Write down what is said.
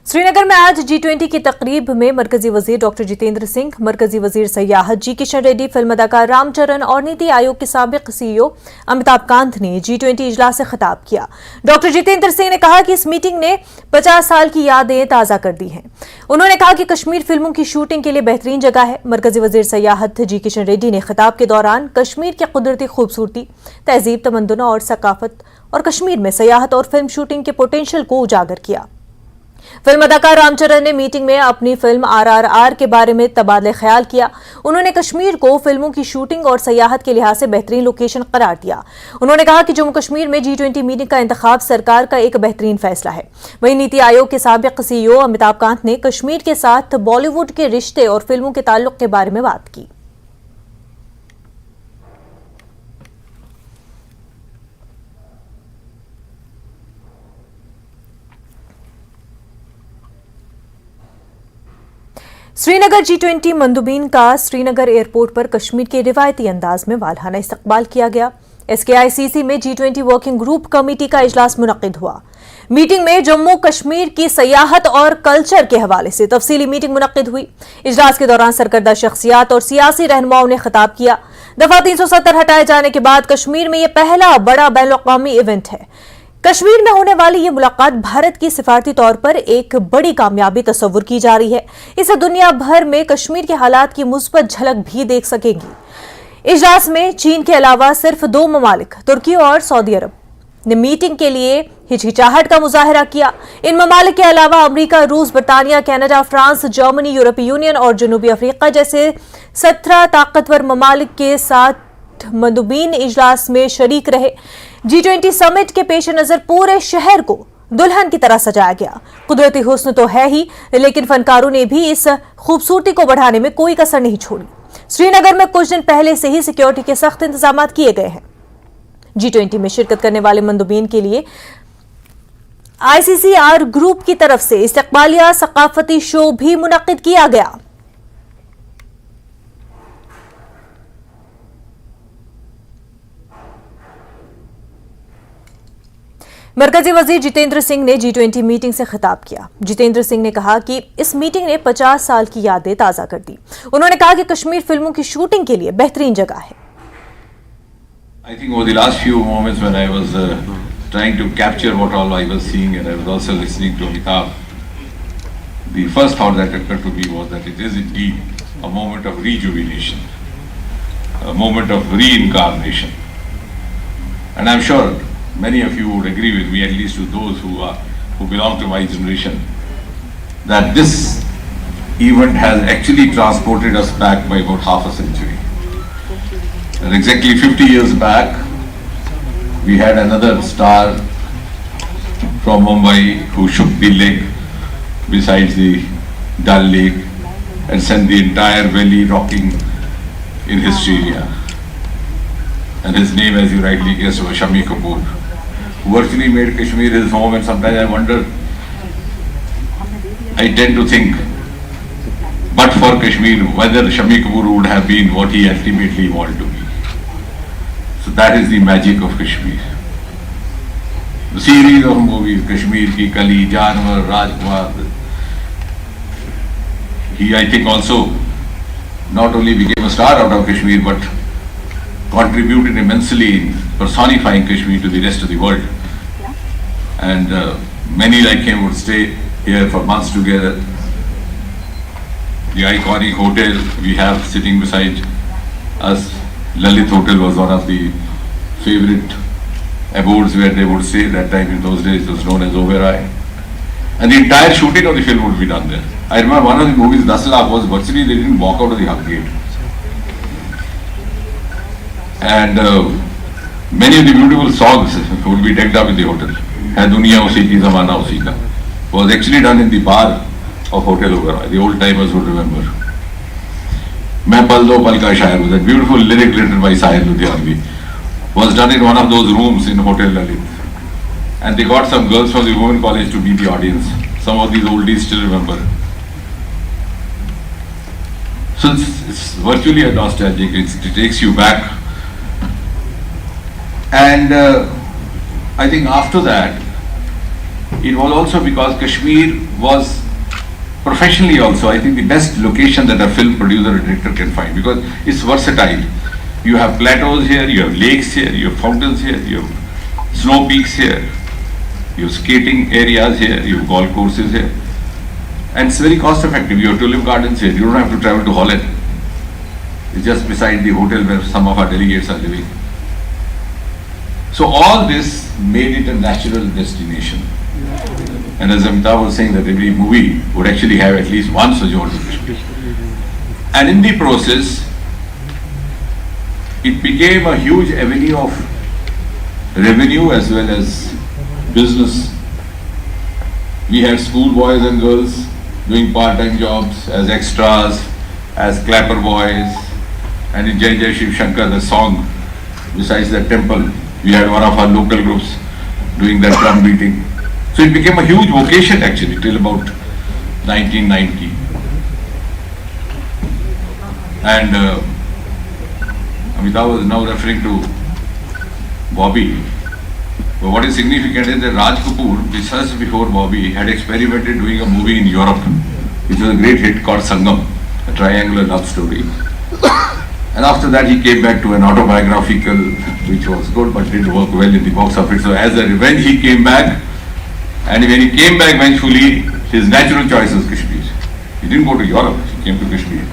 श्रीनगर में आज G20 की तकरीब में मरकजी वजीर डॉक्टर जितेंद्र सिंह, मरकजी वजीर सयाहत जी किशन रेड्डी, फिल्म अदाकार रामचरण और नीति आयोग के साबिक CEO अमिताभ कांत ने G20 इजलास से खिताब किया। डॉक्टर जितेंद्र सिंह ने कहा कि इस मीटिंग ने 50 साल की यादें ताज़ा कर दी हैं। उन्होंने कहा कि कश्मीर फिल्मों की शूटिंग के लिए बेहतरीन जगह है। मरकजी वजीर सयाहत जी किशन रेड्डी ने खिताब के दौरान कश्मीर की कुदरती खूबसूरती, तहजीब, तमद्दुन और सकाफत और कश्मीर में सयाहत और फिल्म शूटिंग के पोटेंशियल को उजागर किया। फिल्म अदाकार रामचरण ने मीटिंग में अपनी फिल्म RRR के बारे में तबादले ख्याल किया। उन्होंने कश्मीर को फिल्मों की शूटिंग और सयाहत के लिहाज से बेहतरीन लोकेशन करार दिया। उन्होंने कहा कि जम्मू कश्मीर में G20 मीटिंग का इंतखाब सरकार का एक बेहतरीन फैसला है। वहीं नीति आयोग के साबिक CEO अमिताभ कांत ने कश्मीर के साथ बॉलीवुड के रिश्ते और फिल्मों के ताल्लुक के बारे में बात की। श्रीनगर G20 मंदुबीन का श्रीनगर एयरपोर्ट पर कश्मीर के रिवायती अंदाज में वालहाना इस्तकबाल किया गया। SKICC में G20 वर्किंग ग्रुप कमेटी का इजलास मुनक्किद हुआ। मीटिंग में जम्मू कश्मीर की सयाहत और कल्चर के हवाले से तफसीली मीटिंग मुनक्किद हुई। इजलास के दौरान सरकर्दा शख्सियात और सियासी रहनुमाओं ने खिताब किया। दफा 370 हटाए जाने के बाद कश्मीर में यह पहला बड़ा बैनुल-अक़वामी इवेंट है। कश्मीर में होने वाली ये मुलाकात भारत की सिफारती तौर पर एक बड़ी कामयाबी तस्वुर की जा रही है। इसे दुनिया भर में कश्मीर के हालात की मुस्बत झलक भी देख सकेंगी। इजलास में चीन के अलावा सिर्फ 2 ममालिक, तुर्की और सऊदी अरब, ने मीटिंग के लिए हिचकिचाहट का मुजाहरा किया। इन ममालिक के अलावा अमेरिका, रूस, बरतानिया, कनाडा, फ्रांस, जर्मनी, यूरोपीय यूनियन और जनूबी अफ्रीका जैसे 17 ताकतवर ममालिक के साथ मंदुबीन इजलास में शरीक रहे। G20 समिट के पेश नजर पूरे शहर को दुल्हन की तरह सजाया गया। कुदरती हुस्न तो है ही, लेकिन फनकारों ने भी इस खूबसूरती को बढ़ाने में कोई कसर नहीं छोड़ी। श्रीनगर में कुछ दिन पहले से ही सिक्योरिटी के सख्त इंतजाम किए गए हैं। G20 में शिरकत करने वाले मंदुबीन के लिए ICCR ग्रुप की तरफ से इस्तकबालिया सकाफती शो भी मुनक्किद किया गया। मरकजी वजीर जितेंद्र सिंह ने G20 मीटिंग से खिताब किया। जितेंद्र सिंह ने कहा कि इस मीटिंग ने 50 साल की यादें ताज़ा कर दी। उन्होंने कहा कि कश्मीर फिल्मों की शूटिंग के लिए बेहतरीन जगह है। I think over the last few moments when I was trying to capture what all I was seeing and I was also listening to Amitabh, the first thought that occurred to me was that it is indeed a moment of rejuvenation, a moment of reincarnation, and I'm sure many of you would agree with me, at least to those who belong to my generation, that this event has actually transported us back by about half a century. And exactly 50 years back, we had another star from Mumbai who shook the lake besides the Dal Lake and sent the entire valley rocking in hysteria. And his name, as you rightly guessed, was Shah-i-Kashmir, who virtually made Kashmir his home. And sometimes I wonder, I tend to think, but for Kashmir, whether Shah-i-Kashmir would have been what he ultimately wanted to be. So that is the magic of Kashmir. The series of movies, Kashmir Ki Kali, Janwar, Rajkumar, he, I think, also not only became a star out of Kashmir, but contributed immensely in personifying Kashmir to the rest of the world. And many like him would stay here for months together. The iconic hotel we have sitting beside us, Lalit Hotel, was one of the favorite abodes where they would stay. That time, in those days, it was known as Owaisi. And the entire shooting of the film would be done there. I remember one of the movies, 10 Lakh, was virtually they didn't walk out of the hub gate. And many of the beautiful songs would be decked up in the hotel. Hai Duniya Usi Ki Zamana Usi Ka was actually done in the bar of Hotel Owaisi. The old timers would remember. Main Pal Do Pal Ka Shair, was that beautiful lyric written by Sahil Ludhianvi, was done in one of those rooms in Hotel Lalit. And they got some girls from the women college to be the audience. Some of these oldies still remember. So it's virtually a nostalgic, it takes you back. And I think after that, it was also because Kashmir was professionally also, I think, the best location that a film producer or director can find, because it's versatile. You have plateaus here, you have lakes here, you have fountains here, you have snow peaks here, you have skating areas here, you have golf courses here. And it's very cost effective. You have tulip gardens here, you don't have to travel to Holland. It's just beside the hotel where some of our delegates are living. So all this made it a natural destination. And as Amitabh was saying, that every movie would actually have at least one sojourn to Kashmir. And in the process, it became a huge avenue of revenue as well as business. We had school boys and girls doing part-time jobs as extras, as clapper boys, and in Jai Jai Shiv Shankar, the song, besides the temple, we had one of our local groups doing that drum beating. So it became a huge vocation actually till about 1990. And Amitabh was now referring to Bobby. But what is significant is that Raj Kapoor, just before Bobby, had experimented doing a movie in Europe, which was a great hit called Sangam, a triangular love story. And after that he came back to an autobiographical, which was good but didn't work well in the box office. So as a revenge he came back, and when he came back vengefully, his natural choice was Kashmir. He didn't go to Europe, he came to Kashmir.